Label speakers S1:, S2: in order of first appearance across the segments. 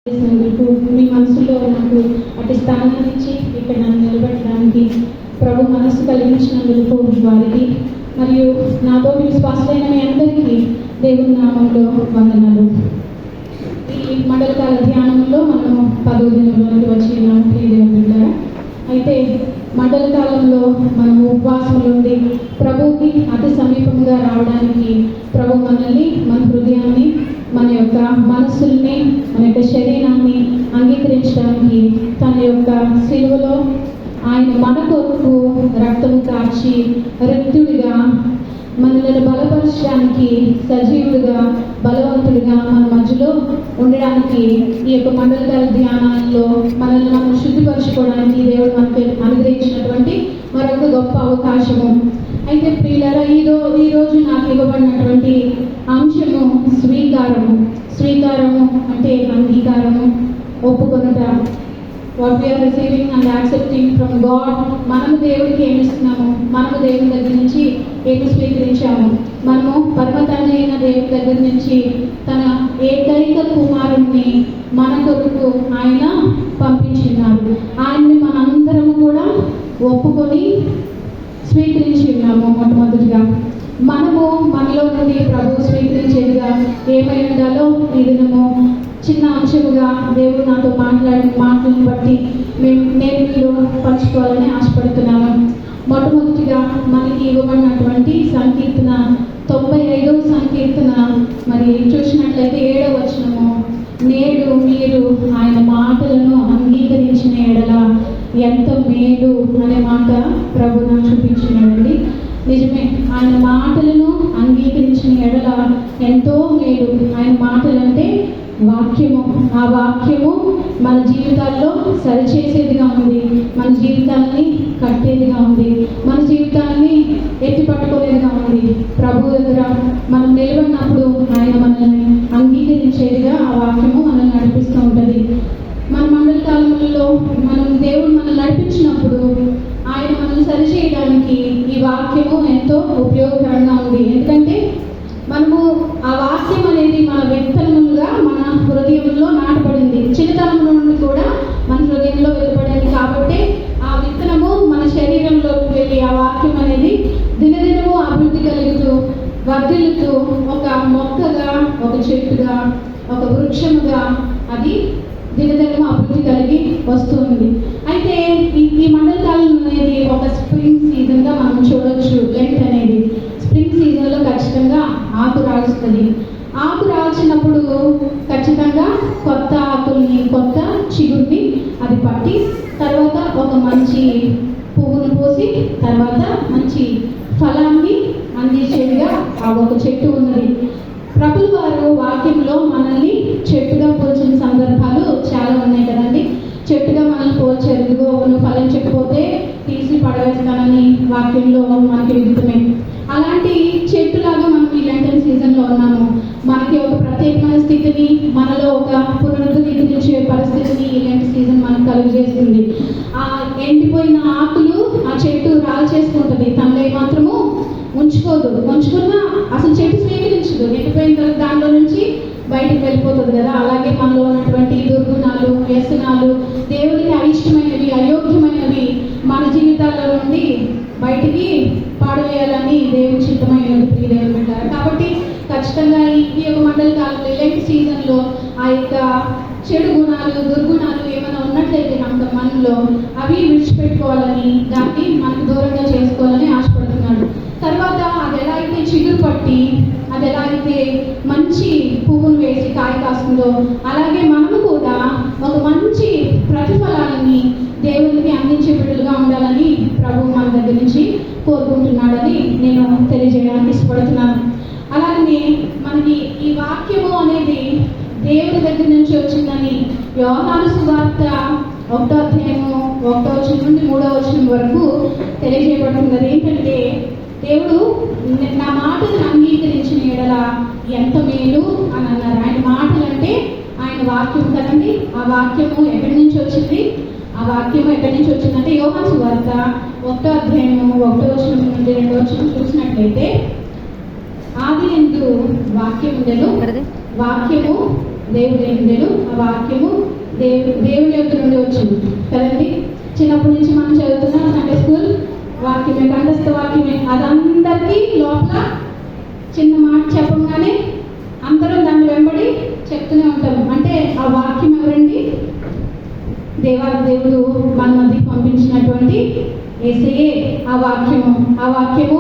S1: మీ మనసులో నాకు అటు స్థానాన్ని ఇచ్చి ఇక్కడ నన్ను నిలబెట్టడానికి ప్రభు మనసు కలిగించినందుకు వారికి మరియు నాతో విశ్వాసులైన మీ అందరికీ దేవుని నామంలో వందనాలు. ఈ మండలకాల ధ్యానంలో మనము 10వ దినంలోకి వచ్చినాము ప్రియదేవులారా. అయితే మండల కాలంలో మనము ఉపవాసములు ఉండి ప్రభువుకి అతి సమీపంగా రావడానికి ప్రభు మనల్ని, మన హృదయాన్ని, మన యొక్క మనస్సుల్ని, మన యొక్క శరీరాన్ని అంగీకరించడానికి తన యొక్క శిలువలో ఆయన మన కొరకు రక్తము కార్చి రిక్తుడిగా మనల్ని బలపరచడానికి, సజీవుడిగా, బలవంతుడిగా మన మధ్యలో ఉండడానికి ఈ యొక్క మండలకాల ధ్యానాల్లో మనల్ని మనం శుద్ధిపరచుకోవడానికి దేవుడు మనకు అనుగ్రహించినటువంటి మరొక గొప్ప అవకాశము. అయితే ప్రియులారా, ఈరోజు నాకు ఇవ్వబడినటువంటి అంశము స్వీకారము అంటే అంగీకారము, ఒప్పుకొనుట. What we are receiving and accepting from God. మనము దేవుడికి ఏమి ఇస్తున్నాము, మనము దేవుని దగ్గర నుంచి ఏమి స్వీకరించాము. మనము పరమ తండ్రి అయిన దేవుని దగ్గర నుంచి తన ఏకైక కుమారుణ్ణి మన కొరకు ఆయన పంపించినారు. ఆయన్ని మనందరము కూడా ఒప్పుకొని స్వీకరించి ఉన్నాము. మొట్టమొదటిగా మనలో నుండి ప్రభు స్వీకరించేదిగా ఏమై ఉండాలో ఈ దినము చిన్న అంశముగా దేవుడు నాతో మాటలను బట్టి నేను మీలో పంచుకోవాలని ఆశపడుతున్నాను. మొట్టమొదటిగా మనకి ఇవ్వబడినటువంటి సంకీర్తన 95వ సంకీర్తన మరి చూసినట్లయితే 7వ వచనము, నేడు మీరు ఆయన మాటలను అంగీకరించిన ఎడల ఎంత మేలు అనే మాట ప్రభు నాకు చూపించినాడండి. నిజమే, ఆయన మాటలను అంగీకరించిన ఎడల ఎంతో మేలు. ఆయన మాటలు అంటే వాక్యము. ఆ వాక్యము మన జీవితాల్లో సరిచేసేదిగా ఉంది, మన జీవితాన్ని కట్టేదిగా ఉంది, మన జీవితాన్ని ఎత్తి పట్టుకునేదిగా ఉంది. ప్రభు దగ్గర మనం నిలబడినప్పుడు ఆయన మనల్ని అంగీకరించేదిగా ఆ వాక్యము మనల్ని నడిపిస్తూ ఉంటుంది. మన మండల కాలంలో దేవుడు మనల్ని నడిపించినప్పుడు ఆయన మనల్ని సరిచేయడానికి ఈ వాక్యము ఎంతో ఉపయోగకరంగా ఉంది. ఎందుకంటే మనము ఆ వాక్యం అనేది మన విత్తనములుగా మన హృదయంలో నాటబడింది. చిన్నతనం నుండి కూడా మన హృదయంలో వెళ్ళబడింది. కాబట్టి ఆ విత్తనము మన శరీరంలోకి వెళ్ళి ఆ వాక్యం అనేది దినదినము అభివృద్ధి కలుగుతూ వర్ధిల్లుతూ ఒక మొక్కగా, ఒక చెట్టుగా, ఒక వృక్షముగా అది దినదినము అభివృద్ధి కలిగి వస్తుంది. అయితే ఈ మండల కాలం అనేది ఒక స్ప్రింగ్ సీజన్గా మనం చూడవచ్చు. లెంట్ అనేది స్ప్రింగ్ సీజన్లో ఖచ్చితంగా ఆకు రాలుస్తుంది. ఆకు రాల్చినప్పుడు ఖచ్చితంగా కొత్త ఆకుల్ని, కొత్త చిగురిని అది పట్టి తర్వాత ఒక మంచి పువ్వును పోసి తర్వాత మంచి ఫలాన్ని అందించేదిగా ఆ ఒక చెట్టు ఉన్నది. ప్రభువు వారు వాక్యంలో మనల్ని చెట్టుగా పోల్చిన సందర్భాలు చాలా ఉన్నాయి కదండి. చెట్టుగా మనల్ని పోల్చారు. ఇదిగో నువ్వు ఫలం చెప్పకపోతే తీసి పడవేస్తానని వాక్యంలో మనకి విదితమే. అలాంటి చెట్టులాగా మనం ఈ లెంటన్ సీజన్లో ఉన్నాము. మనకి ఒక ప్రత్యేకమైన స్థితిని, మనలో ఒక పునరుద్ధరించే పరిస్థితిని ఈ లెంట్ సీజన్ మనకు కలుగజేస్తుంది. ఆ ఎండిపోయిన ఆకులు ఆ చెట్టు రాలు చేసుకుంటుంది, తనలో ఏమాత్రము ఉంచుకున్నా అసలు చెట్టు స్వీకరించదు. ఎండిపోయిన తర్వాత దాంట్లో నుంచి బయటకు వెళ్ళిపోతుంది కదా. అలాగే మనలో ఉన్నటువంటి దుర్గుణాలు, వ్యసనాలు, దేవునికి అయిష్టమైనవి, అయోగ్యమైనవి మన జీవితాల్లో నుండి బయటికి పాడవేయాలని దేవుని చిత్తమైనది ప్రియదేవులు పెట్టారు. కాబట్టి ఖచ్చితంగా ఈ యొక్క మండల కాలంలో ఇలాంటి సీజన్లో ఆ యొక్క చెడు గుణాలు, దుర్గుణాలు ఏమైనా ఉన్నట్లయితే మనలో అవి విడిచిపెట్టుకోవాలని, దాన్ని మనకు దూరంగా చేసుకోవాలని ఆశపడుతున్నాడు. తర్వాత అది ఎలా అయితే చిగురు పట్టి అది ఎలా అయితే మంచి పువ్వును వేసి కాయ కాస్తుందో అలాగే మనము కూడా ఒక మంచి ప్రతిఫలాన్ని దేవునికి అందించే బిడ్డలుగా ఉండాలని ప్రభు మన దగ్గర నుంచి కోరుకుంటున్నాడని నేను తెలియజేయడానికి ఇష్టపడుతున్నాను. అలాగే మనకి ఈ వాక్యము అనేది దేవుని దగ్గర నుంచి వచ్చిందని యోహాను సువార్త 1వ అధ్యాయము 1వ వచనం నుండి 3వ వచనం వరకు తెలియజేయబడుతుంది. ఏంటంటే దేవుడు నా మాటను అంగీకరించిన ఎడల ఎంత మేలు అని అన్నారు. ఆయన మాటలు అంటే ఆయన వాక్యం కదండి. ఆ వాక్యము ఎక్కడి నుంచి వచ్చింది? ఆ వాక్యము ఎక్కడి నుంచి వచ్చిందంటే యోహాను సువార్త 1వ అధ్యాయము 1వ వచనం నుండి 2వ వచనం చూసినట్లయితే, ఆదియందు వాక్యం ఉండెను, వాక్యము దేవుడైండెను, ఆ వాక్యము దేవుని యొక్క నుండి వచ్చింది కదండి. చిన్నప్పటి నుంచి మనం చదువుతున్న సండే స్కూల్ వాక్యమే, కంఠస్థ వాక్యమే. అదందరికీ లోపల చిన్న మాట చెప్పగానే అందరం దాన్ని వెంబడి చెప్తూనే ఉంటాం. అంటే ఆ వాక్యం ఎవరండి? దేవుడు మన మధ్యకి పంపించినటువంటి యేసయ్యే ఆ వాక్యము. ఆ వాక్యము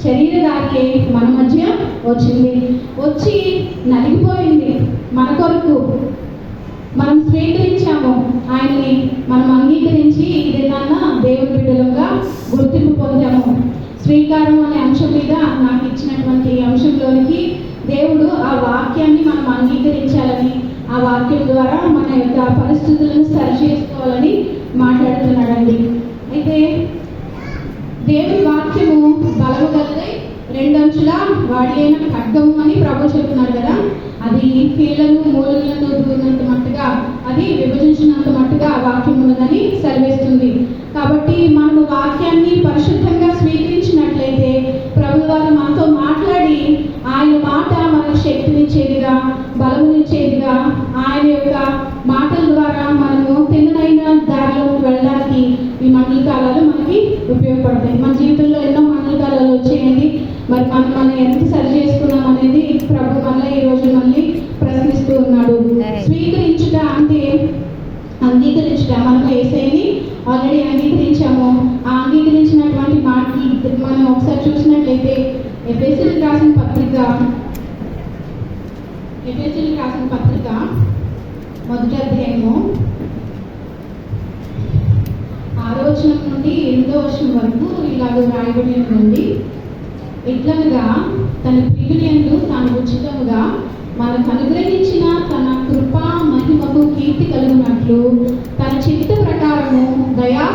S1: శరీరధారి మన మధ్య వచ్చింది, వచ్చి నలిగిపోయింది మన కొరకు. మనం స్వీకరించాము ఆయన్ని, మనం అంగీకరించి ఇదేనా దేవుని బిడ్డలుగా గుర్తింపు పొందాము. స్వీకారం అనే అంశం మీద నాకు ఇచ్చినటువంటి అంశంలోనికి దేవుడు ఆ వాక్యాన్ని మనం అంగీకరించాలని, ఆ వాక్యం ద్వారా మన యొక్క పరిస్థితులను సరి చేసుకోవాలని మాట్లాడుతున్నాడండి. అయితే దేవుని వాక్యము బలము గలదై రెండంచుల వాడి అయిన ఖడ్గము అని ప్రభు చెప్తున్నాడు కదా. అది కీళ్లను మూలలను దూరినంత మట్టుగా, అది విభజించినంత మట్టుగా ఆ వాక్యం ఉన్నదని సెలవిస్తుంది. కాబట్టి మనము వాక్యాన్ని పరిశుద్ధంగా స్వీకరించినట్లయితే ప్రభు వారు మనతో మాట్లాడి ఆయన మాట మనకు శక్తినిచ్చేదిగా, బలమునిచ్చేదిగా, ఆయన యొక్క మాటల ద్వారా మనము తిన్ననైన దారిలోకి వెళ్ళడానికి ఈ మండల కాలాలు మనకి ఉపయోగపడతాయి. మన జీవితంలో ఎన్నో మండల కాలాలు వచ్చేయండి. మరి మనం ఎంత సరి చేసుకున్నాం అనేది ప్రభు మళ్ళీ ఈ రోజు మళ్ళీ ప్రశ్నిస్తూ ఉన్నాడు. స్వీకరించుట అంటే అంగీకరించుట. మనం యేసయ్యని ఆల్రెడీ అంగీకరించాము. ఆ అంగీకరించినటువంటి మాటలు మనం ఒకసారి చూసినట్లయితే ఎఫెసీయులకు రాసిన పత్రిక మొదటి అధ్యాయము 6వ వచనం నుండి 8వ వచనం వరకు ఇలాగ రాయబడి ఉంది. ఇట్లనగా తన ప్రియునియందు తాను ఉచితముగా మనకు అనుగ్రహించిన తన కృపా మహిమకు కీర్తి కలుగునట్లు తన చిత్త ప్రకారము దయా